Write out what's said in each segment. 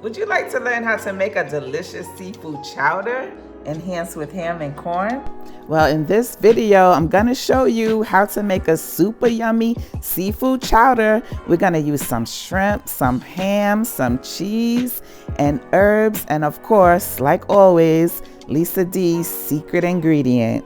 Would you like to learn how to make a delicious seafood chowder enhanced with ham and corn? Well, in this video, I'm gonna show you how to make a super yummy seafood chowder. We're gonna use some shrimp, some ham, some cheese, and herbs, and of course, like always, Lisa D's secret ingredient.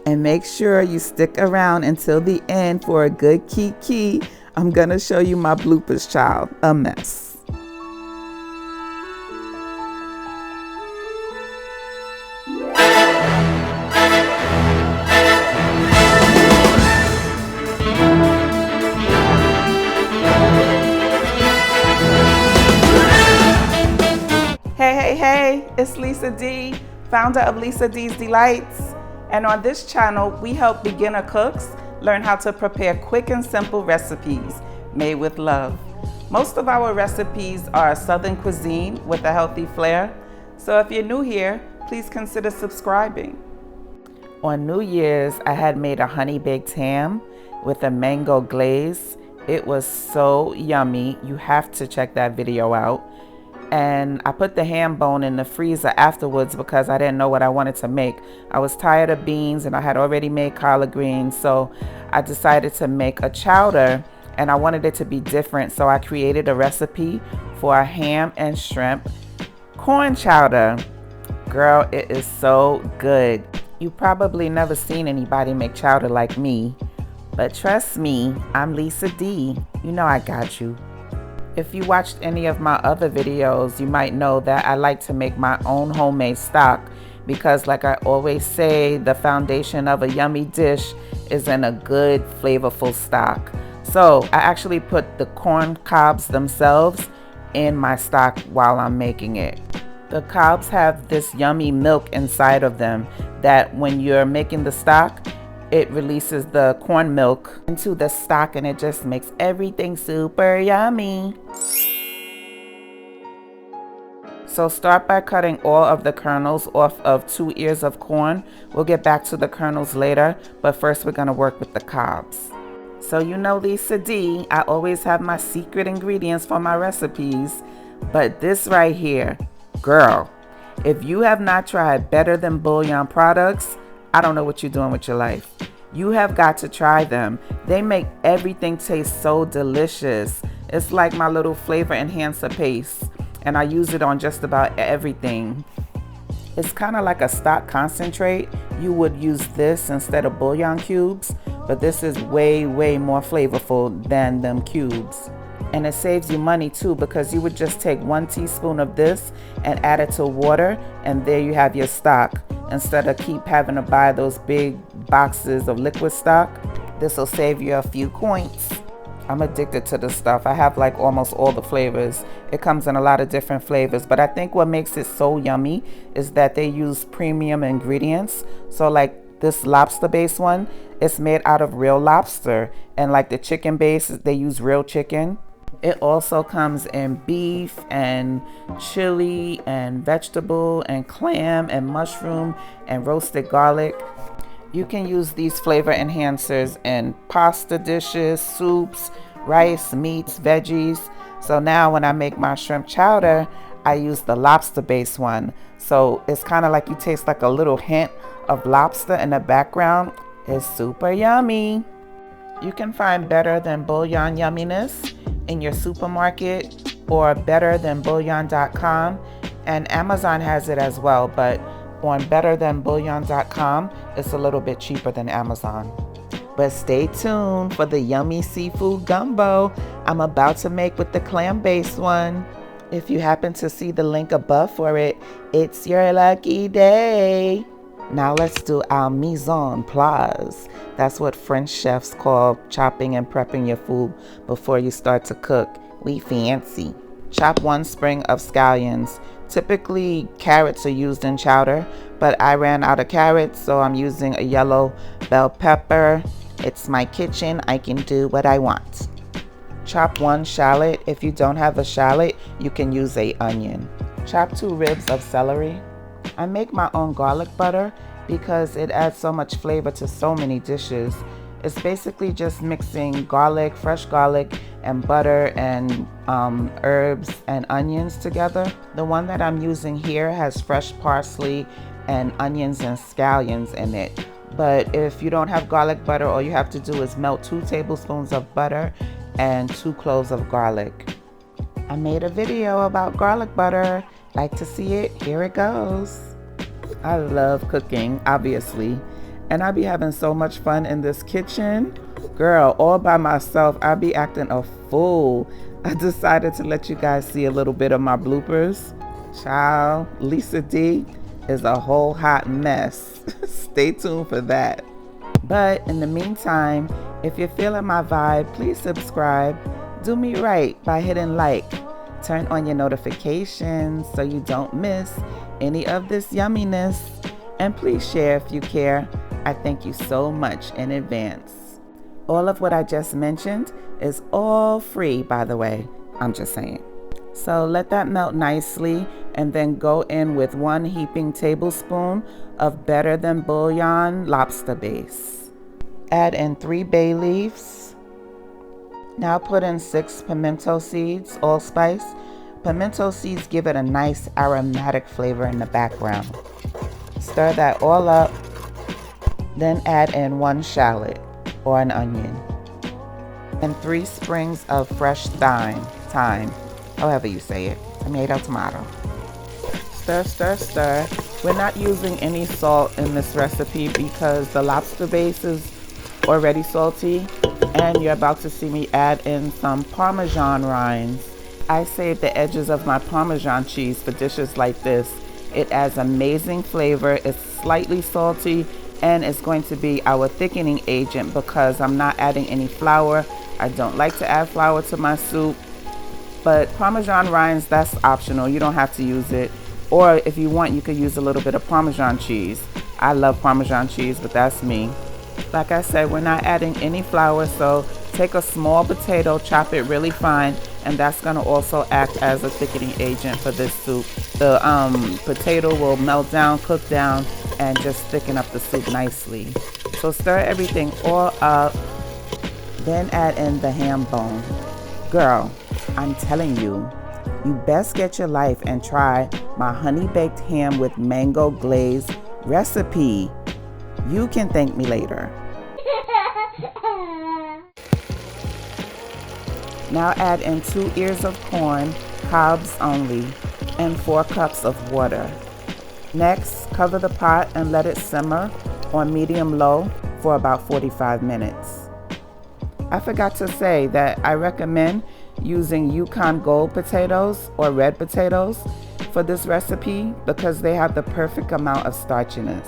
And make sure you stick around until the end for a good kiki. I'm gonna show you my bloopers, child, a mess. Hey, it's Lisa D, founder of Lisa D's Delights. And on this channel, we help beginner cooks learn how to prepare quick and simple recipes made with love. Most of our recipes are Southern cuisine with a healthy flair. So if you're new here, please consider subscribing. On New Year's, I had made a honey baked ham with a mango glaze. It was so yummy. You have to check that video out. And I put the ham bone in the freezer afterwards because I didn't know what I wanted to make. I was tired of beans and I had already made collard greens, so I decided to make a chowder and I wanted it to be different, so I created a recipe for a ham and shrimp corn chowder. Girl, it is so good. You probably never seen anybody make chowder like me, but trust me, I'm Lisa D. You know I got you. If you watched any of my other videos, you might know that I like to make my own homemade stock because, like I always say, the foundation of a yummy dish is in a good, flavorful stock. So I actually put the corn cobs themselves in my stock while I'm making it. The cobs have this yummy milk inside of them that when you're making the stock, it releases the corn milk into the stock and it just makes everything super yummy. So start by cutting all of the kernels off of 2 ears of corn. We'll get back to the kernels later, but first we're gonna work with the cobs. So you know Lisa D, I always have my secret ingredients for my recipes, but this right here, girl, if you have not tried Better Than Bouillon products, I don't know what you're doing with your life. You have got to try them. They make everything taste so delicious. It's like my little flavor enhancer paste, and I use it on just about everything. It's kind of like a stock concentrate. You would use this instead of bouillon cubes, but this is way, way more flavorful than them cubes. And it saves you money too, because you would just take 1 teaspoon of this and add it to water, and there you have your stock. Instead of keep having to buy those big boxes of liquid stock, this will save you a few coins. I'm addicted to this stuff. I have like almost all the flavors. It comes in a lot of different flavors, but I think what makes it so yummy is that they use premium ingredients. So like this lobster base one, it's made out of real lobster, and like the chicken base, they use real chicken. It also comes in beef and chili and vegetable and clam and mushroom and roasted garlic. You can use these flavor enhancers in pasta dishes, soups, rice, meats, veggies. So now when I make my shrimp chowder, I use the lobster base one. So it's kind of like you taste like a little hint of lobster in the background. It's super yummy. You can find Better Than Bouillon yumminess in your supermarket or betterthanbouillon.com, and Amazon has it as well, but on betterthanbouillon.com it's a little bit cheaper than Amazon. But stay tuned for the yummy seafood gumbo I'm about to make with the clam-based one. If you happen to see the link above for it, it's your lucky day. Now let's do our mise en place. That's what French chefs call chopping and prepping your food before you start to cook. We fancy. Chop 1 sprig of scallions. Typically carrots are used in chowder, but I ran out of carrots, so I'm using a yellow bell pepper. It's my kitchen, I can do what I want. Chop 1 shallot. If you don't have a shallot, you can use an onion. Chop 2 ribs of celery. I make my own garlic butter because it adds so much flavor to so many dishes. It's basically just mixing garlic, fresh garlic, and butter and herbs and onions together. The one that I'm using here has fresh parsley and onions and scallions in it. But if you don't have garlic butter, all you have to do is melt 2 tablespoons of butter and 2 cloves of garlic. I made a video about garlic butter. Like to see it? Here it goes. I love cooking, obviously, and I be having so much fun in this kitchen. Girl, all by myself, I be acting a fool. I decided to let you guys see a little bit of my bloopers. Child, Lisa D is a whole hot mess. Stay tuned for that. But in the meantime, if you're feeling my vibe, please subscribe. Do me right by hitting like. Turn on your notifications so you don't miss any of this yumminess. And please share if you care. I thank you so much in advance. All of what I just mentioned is all free, by the way. I'm just saying. So let that melt nicely and then go in with 1 heaping tablespoon of Better Than Bouillon lobster base. Add in 3 bay leaves. Now put in 6 pimento seeds, allspice. Pimento seeds give it a nice aromatic flavor in the background. Stir that all up. Then add in 1 shallot or an onion and 3 sprigs of fresh thyme, however you say it, tomato. Stir, stir, stir. We're not using any salt in this recipe because the lobster base is already salty, and you're about to see me add in some Parmesan rinds. I save the edges of my Parmesan cheese for dishes like this. It adds amazing flavor, it's slightly salty, and it's going to be our thickening agent because I'm not adding any flour. I don't like to add flour to my soup, but Parmesan rinds, that's optional. You don't have to use it. Or if you want, you could use a little bit of Parmesan cheese. I love Parmesan cheese, but that's me. Like I said, we're not adding any flour, so take a small potato, chop it really fine, and that's going to also act as a thickening agent for this soup. The potato will melt down, cook down, and just thicken up the soup nicely. So stir everything all up, then add in the ham bone. Girl, I'm telling you, you best get your life and try my honey baked ham with mango glaze recipe. You can thank me later. Now add in 2 ears of corn, cobs only, and 4 cups of water. Next, cover the pot and let it simmer on medium-low for about 45 minutes. I forgot to say that I recommend using Yukon Gold potatoes or red potatoes for this recipe because they have the perfect amount of starchiness.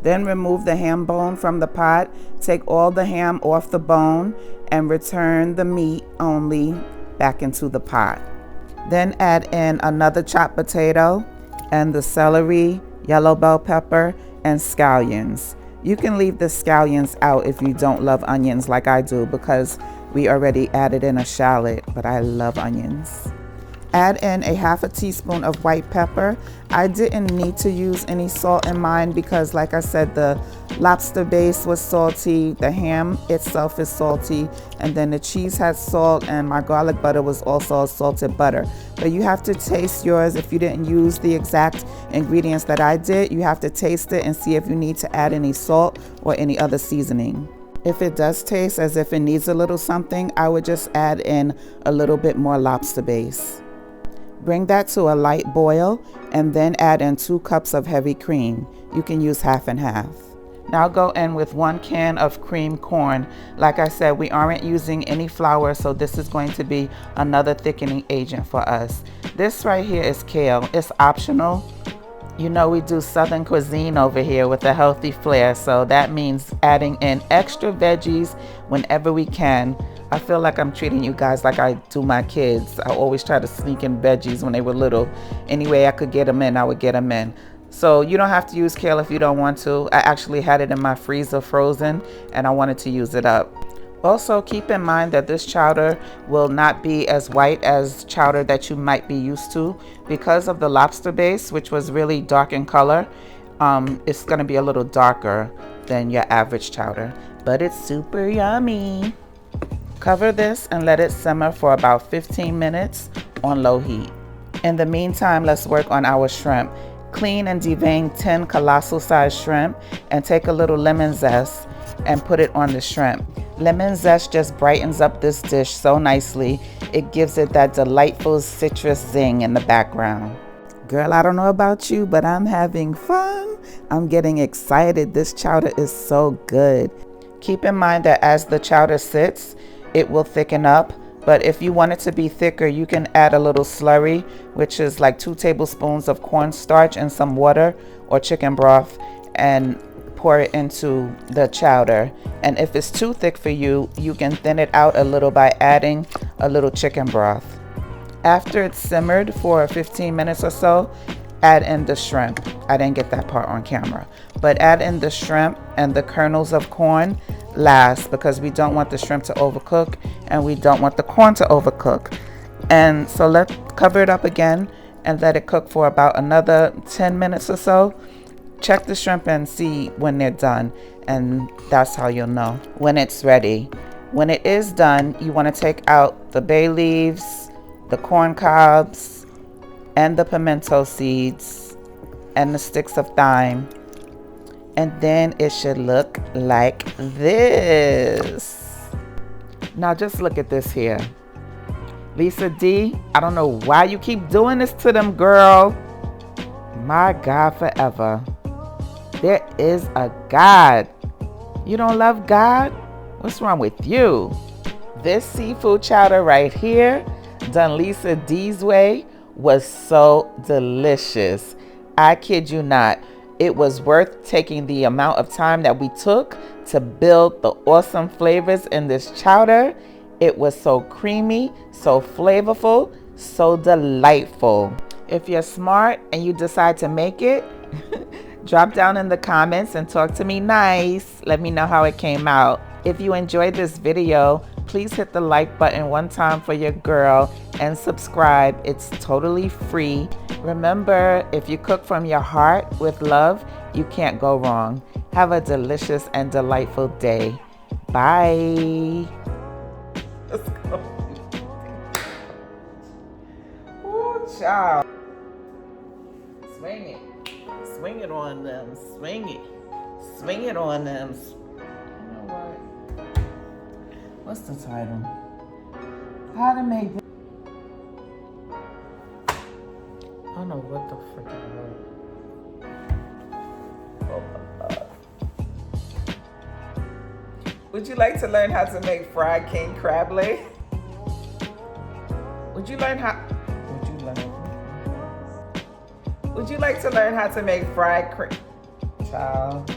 Then remove the ham bone from the pot, take all the ham off the bone, and return the meat only back into the pot. Then add in another chopped potato and the celery, yellow bell pepper, and scallions. You can leave the scallions out if you don't love onions like I do because we already added in a shallot, but I love onions. Add in a half a teaspoon of white pepper. I didn't need to use any salt in mine because, like I said, the lobster base was salty, the ham itself is salty, and then the cheese has salt, and my garlic butter was also salted butter. But you have to taste yours. If you didn't use the exact ingredients that I did, you have to taste it and see if you need to add any salt or any other seasoning. If it does taste as if it needs a little something, I would just add in a little bit more lobster base. Bring that to a light boil and then add in 2 cups of heavy cream. You can use half and half. Now go in with 1 can of creamed corn. Like I said, we aren't using any flour, so this is going to be another thickening agent for us. This right here is kale. It's optional. You know we do Southern cuisine over here with a healthy flair, so that means adding in extra veggies whenever we can. I feel like I'm treating you guys like I do my kids. I always try to sneak in veggies when they were little. Any way I could get them in, I would get them in. So you don't have to use kale if you don't want to. I actually had it in my freezer frozen and I wanted to use it up. Also keep in mind that this chowder will not be as white as chowder that you might be used to because of the lobster base, which was really dark in color. It's going to be a little darker than your average chowder, but it's super yummy. Cover this and let it simmer for about 15 minutes on low heat. In the meantime, let's work on our shrimp. Clean and devein 10 colossal sized shrimp and take a little lemon zest and put it on the shrimp. Lemon zest just brightens up this dish so nicely. It gives it that delightful citrus zing in the background. Girl, I don't know about you, but I'm having fun. I'm getting excited. This chowder is so good. Keep in mind that as the chowder sits, it will thicken up. But if you want it to be thicker, you can add a little slurry, which is like 2 tablespoons of cornstarch and some water or chicken broth, and pour it into the chowder. And if it's too thick for you, you can thin it out a little by adding a little chicken broth. After it's simmered for 15 minutes or so, add in the shrimp. I didn't get that part on camera, but add in the shrimp and the kernels of corn last, because we don't want the shrimp to overcook and we don't want the corn to overcook. And so let's cover it up again and let it cook for about another 10 minutes or so. Check the shrimp and see when they're done, and that's how you'll know when it's ready. When it is done, you want to take out the bay leaves, the corn cobs, and the pimento seeds, and the sticks of thyme. And then it should look like this. Now just look at this here. Lisa D, I don't know why you keep doing this to them, girl. My God, forever. There is a God. You don't love God? What's wrong with you? This seafood chowder right here, done Lisa D's way, was so delicious. I kid you not. It was worth taking the amount of time that we took to build the awesome flavors in this chowder. It was so creamy, so flavorful, so delightful. If you're smart and you decide to make it, drop down in the comments and talk to me nice. Let me know how it came out. If you enjoyed this video, please hit the like button one time for your girl and subscribe. It's totally free. Remember, if you cook from your heart with love, you can't go wrong. Have a delicious and delightful day. Bye. Let's go. Ooh, child. Swing it. Swing it on them. Swing it. Swing it on them. You know what? What's the title? How to make this. I don't know what the frick I wrote. Oh my God. Would you like to learn how to make fried king crab leg? Would you like to learn how to make fried child?